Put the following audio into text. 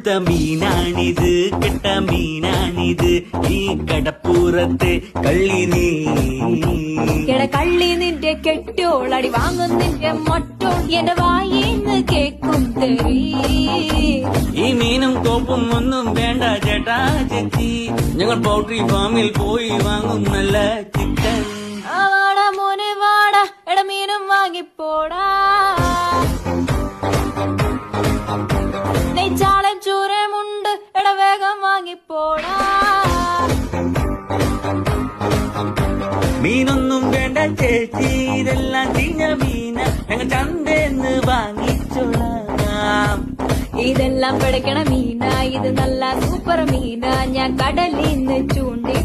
കൊഴുത്ത മീനാണിത്, കെട്ട മീനാണിത്, ഈ കടപ്പുറത്തെ കള്ളി നീ. കള്ളി നിന്റെ കെട്ടോളടി വാങ്ങും നിന്റെ മൊട്ടോൾ എന്റെ വായിന്ന് കേക്കും തെറി. ഈ മീനും കോപ്പും ഒന്നും വേണ്ട ചേട്ടാ ചേച്ചി, ഞങ്ങൾ പൗൾട്രി ഫാമിൽ പോയി വാങ്ങും നല്ല ചിക്കൻ. വാടാ മോനെ വാടാ, എട മീനും വാങ്ങിപ്പോടാ. നെയ്ച്ചാളൻ ചൂരമുണ്ട്, എട വേഗം വാങ്ങിപ്പോടാ. മീനൊന്നും വേണ്ട ചേച്ചി, ഇതെല്ലാം ചീഞ്ഞ മീന, ഞങ്ങൾ ചന്തേന്ന് വാങ്ങിച്ചോളാം. ഇതെല്ലാം പിടയ്ക്കണ മീന, ഇത് നല്ല സൂപ്പർ മീന, ഞാൻ കടലിന്ന് ചൂണ്ടി